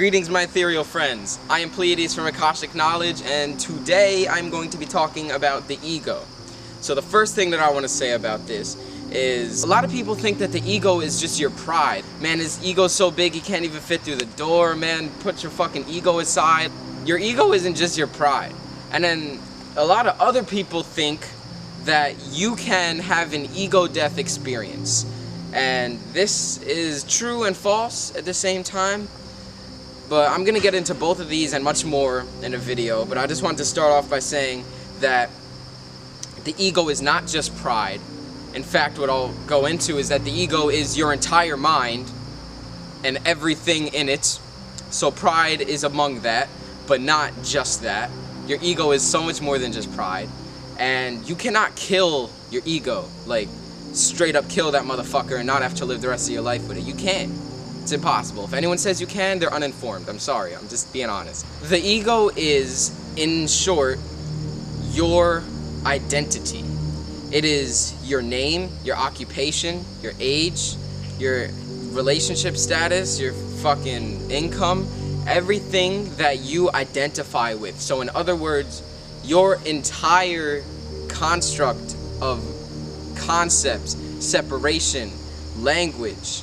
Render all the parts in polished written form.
Greetings, my ethereal friends. I am Pleiades from Akashic Knowledge, and today I'm going to be talking about the ego. So the first thing that I want to say about this is a lot of people think that the ego is just your pride. Man, his ego's so big he can't even fit through the door. Man, put your fucking ego aside. Your ego isn't just your pride. And then a lot of other people think that you can have an ego death experience. And this is true and false at the same time. But I'm going to get into both of these and much more in a video. But I just want to start off by saying that the ego is not just pride. In fact, what I'll go into is that the ego is your entire mind and everything in it. So pride is among that, but not just that. Your ego is so much more than just pride. And you cannot kill your ego, like straight up kill that motherfucker and not have to live the rest of your life with it. You can't. It's impossible. If anyone says you can, they're uninformed. I'm sorry, I'm just being honest. The ego is, in short, your identity. It is your name, your occupation, your age, your relationship status, your fucking income, everything that you identify with. So in other words, your entire construct of concepts, separation, language,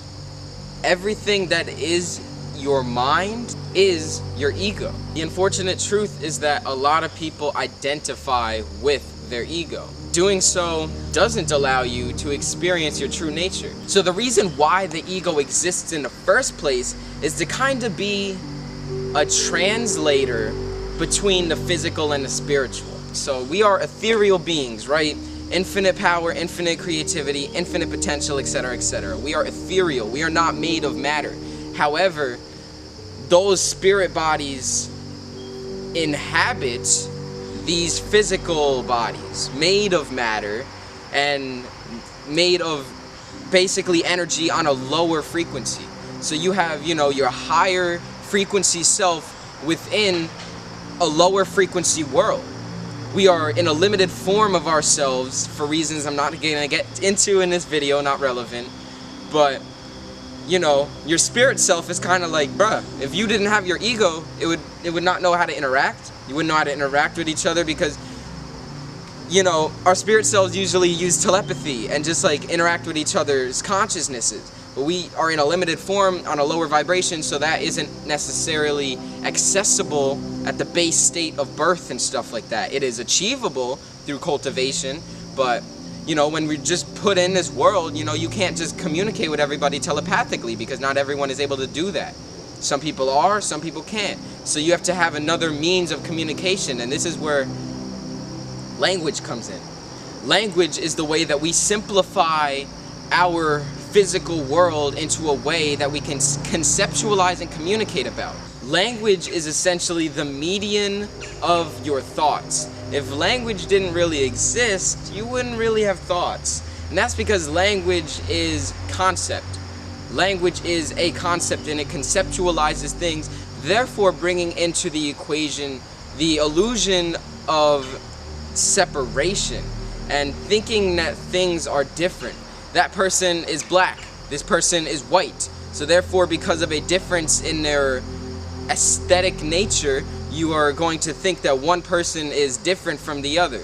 everything that is your mind is your ego. The unfortunate truth is that a lot of people identify with their ego. Doing so doesn't allow you to experience your true nature. So the reason why the ego exists in the first place is to kind of be a translator between the physical and the spiritual. So we are ethereal beings, right? Infinite power, infinite creativity, infinite potential, etc., etc. We are ethereal. We are not made of matter. However, those spirit bodies inhabit these physical bodies made of matter and made of basically energy on a lower frequency. So you have, your higher frequency self within a lower frequency world. We are in a limited form of ourselves for reasons I'm not going to get into in this video, not relevant. But, your spirit self is kind of like, bruh, if you didn't have your ego, it would not know how to interact. You wouldn't know how to interact with each other because, our spirit selves usually use telepathy and just like interact with each other's consciousnesses. But we are in a limited form on a lower vibration, so that isn't necessarily accessible at the base state of birth and stuff like that. It is achievable through cultivation, but when we just put in this world, you can't just communicate with everybody telepathically because not everyone is able to do that. Some people are, some people can't. So you have to have another means of communication, and this is where language comes in. Language is the way that we simplify our physical world into a way that we can conceptualize and communicate about. Language is essentially the median of your thoughts. If language didn't really exist, you wouldn't really have thoughts. And that's because language is concept. Language is a concept and it conceptualizes things, therefore bringing into the equation the illusion of separation and thinking that things are different. That person is black, this person is white. So therefore, because of a difference in their aesthetic nature, you are going to think that one person is different from the other.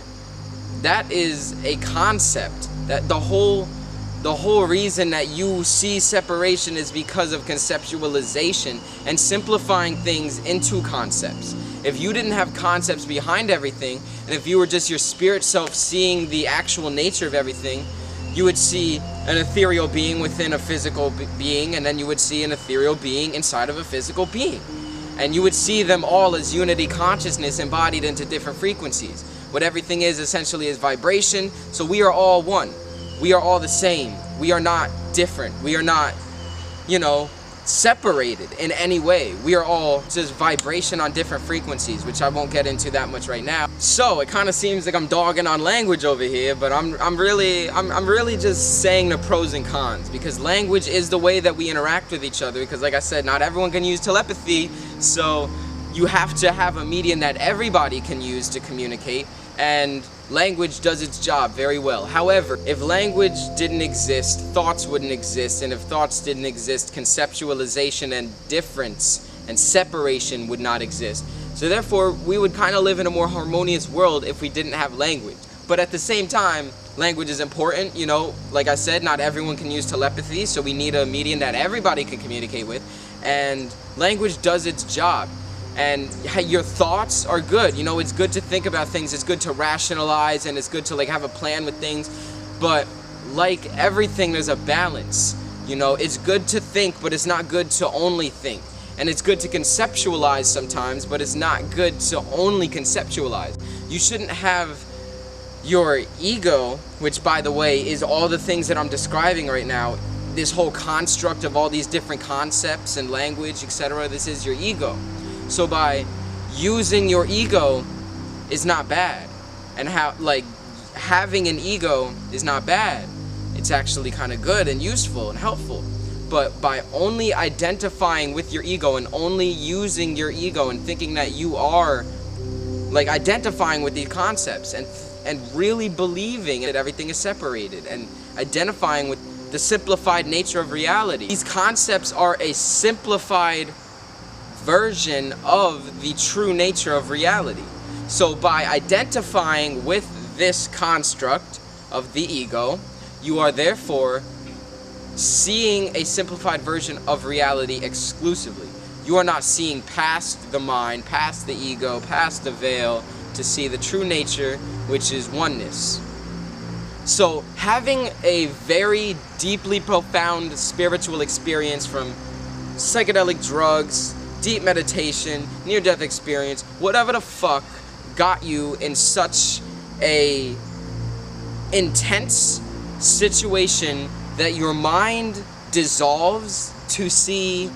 That is a concept. That the whole reason that you see separation is because of conceptualization and simplifying things into concepts. If you didn't have concepts behind everything, and if you were just your spirit self seeing the actual nature of everything, you would see an ethereal being within a physical being, and then you would see an ethereal being inside of a physical being. And you would see them all as unity consciousness embodied into different frequencies. What everything is essentially is vibration, so we are all one. We are all the same. We are not different. We are not, separated in any way. We are all just vibration on different frequencies, which I won't get into that much right now. So it kind of seems like I'm dogging on language over here, but I'm really just saying the pros and cons, because language is the way that we interact with each other, because like I said, not everyone can use telepathy, so you have to have a medium that everybody can use to communicate, and language does its job very well. However, if language didn't exist, thoughts wouldn't exist, and if thoughts didn't exist, conceptualization and difference and separation would not exist. So therefore, we would kind of live in a more harmonious world if we didn't have language. But at the same time, language is important. You know, like I said, not everyone can use telepathy, so we need a medium that everybody can communicate with. And language does its job. And your thoughts are good. You know, it's good to think about things. It's good to rationalize, and it's good to like have a plan with things. But like everything, there's a balance. You know, it's good to think, but it's not good to only think. And it's good to conceptualize sometimes, but it's not good to only conceptualize. You shouldn't have your ego, which by the way is all the things that I'm describing right now, this whole construct of all these different concepts and language, etc. This is your ego. So by using your ego is not bad. And having an ego is not bad. It's actually kind of good and useful and helpful. But by only identifying with your ego and only using your ego and thinking that you are like identifying with these concepts and really believing that everything is separated and identifying with the simplified nature of reality. These concepts are a simplified version of the true nature of reality. So by identifying with this construct of the ego, you are therefore seeing a simplified version of reality exclusively. You are not seeing past the mind, past the ego, past the veil, to see the true nature, which is oneness. So having a very deeply profound spiritual experience from psychedelic drugs, deep meditation, near-death experience, whatever the fuck got you in such a intense situation that your mind dissolves to see,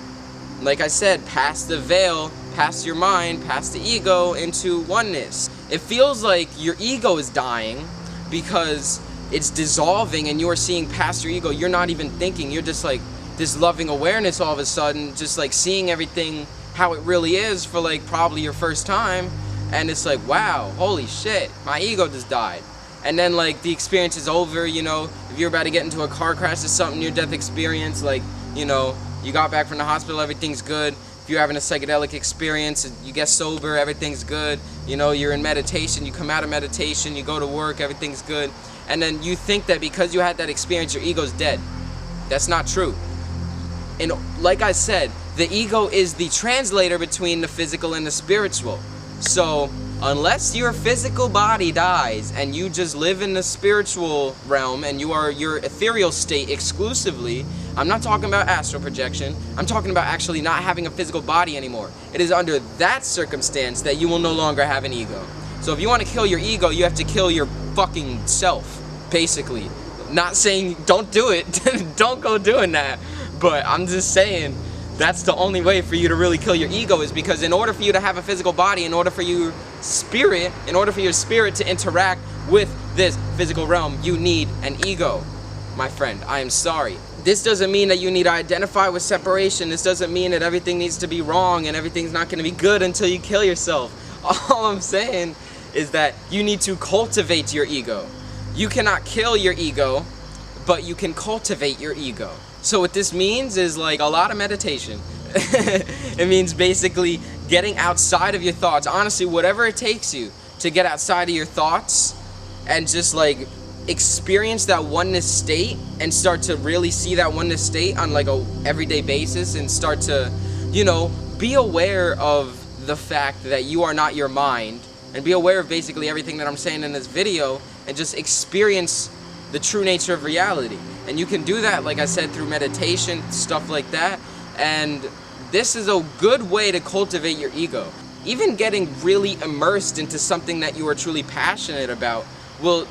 like I said, past the veil, past your mind, past the ego, into oneness. It feels like your ego is dying because it's dissolving and you're seeing past your ego. You're not even thinking. You're just like this loving awareness all of a sudden, just like seeing everything how it really is for like probably your first time. And it's like, wow, holy shit, my ego just died. And then like the experience is over, you know, if you're about to get into a car crash or something, near-death experience, like, you know, you got back from the hospital, everything's good. If you're having a psychedelic experience, you get sober, everything's good. You know, you're in meditation, you come out of meditation, you go to work, everything's good. And then you think that because you had that experience, your ego's dead. That's not true. And like I said, the ego is the translator between the physical and the spiritual. So unless your physical body dies and you just live in the spiritual realm and you are your ethereal state exclusively, I'm not talking about astral projection, I'm talking about actually not having a physical body anymore. It is under that circumstance that you will no longer have an ego. So if you want to kill your ego, you have to kill your fucking self, basically. Not saying don't do it, don't go doing that, but I'm just saying that's the only way for you to really kill your ego, is because in order for you to have a physical body, in order for your spirit to interact with this physical realm, you need an ego, my friend. I am sorry. This doesn't mean that you need to identify with separation. This doesn't mean that everything needs to be wrong and everything's not going to be good until you kill yourself. All I'm saying is that you need to cultivate your ego. You cannot kill your ego, but you can cultivate your ego. So what this means is like a lot of meditation. It means basically getting outside of your thoughts. Honestly, whatever it takes you to get outside of your thoughts and just like experience that oneness state and start to really see that oneness state on like a everyday basis and start to, you know, be aware of the fact that you are not your mind and be aware of basically everything that I'm saying in this video and just experience the true nature of reality. And you can do that, like I said, through meditation, stuff like that. And this is a good way to cultivate your ego. Even getting really immersed into something that you are truly passionate about will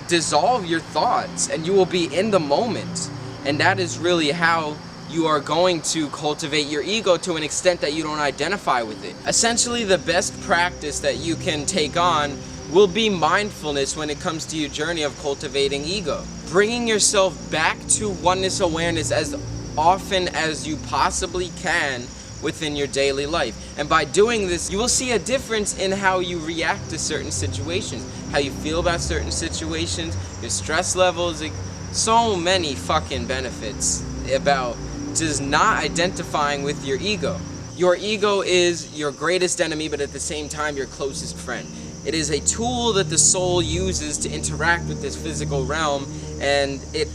dissolve your thoughts and you will be in the moment. And that is really how you are going to cultivate your ego to an extent that you don't identify with it. Essentially, the best practice that you can take on will be mindfulness when it comes to your journey of cultivating ego. Bringing yourself back to oneness awareness as often as you possibly can within your daily life. And by doing this, you will see a difference in how you react to certain situations, how you feel about certain situations, your stress levels, like, so many fucking benefits about just not identifying with your ego. Your ego is your greatest enemy, but at the same time, your closest friend. It is a tool that the soul uses to interact with this physical realm, and it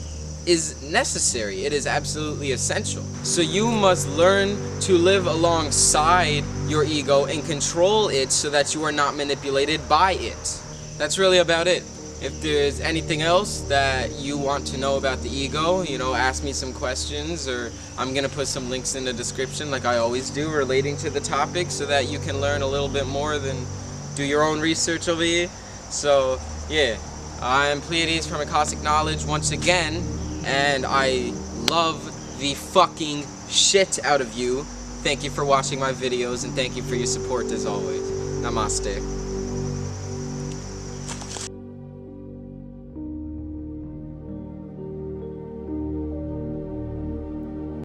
is necessary. It is absolutely essential. So you must learn to live alongside your ego and control it so that you are not manipulated by it. That's really about it. If there's anything else that you want to know about the ego, ask me some questions, or I'm gonna put some links in the description like I always do relating to the topic so that you can learn a little bit more than do your own research over here. So yeah, I'm Pleiades from Akashic Knowledge once again, and I love the fucking shit out of you. Thank you for watching my videos, and thank you for your support as always. Namaste.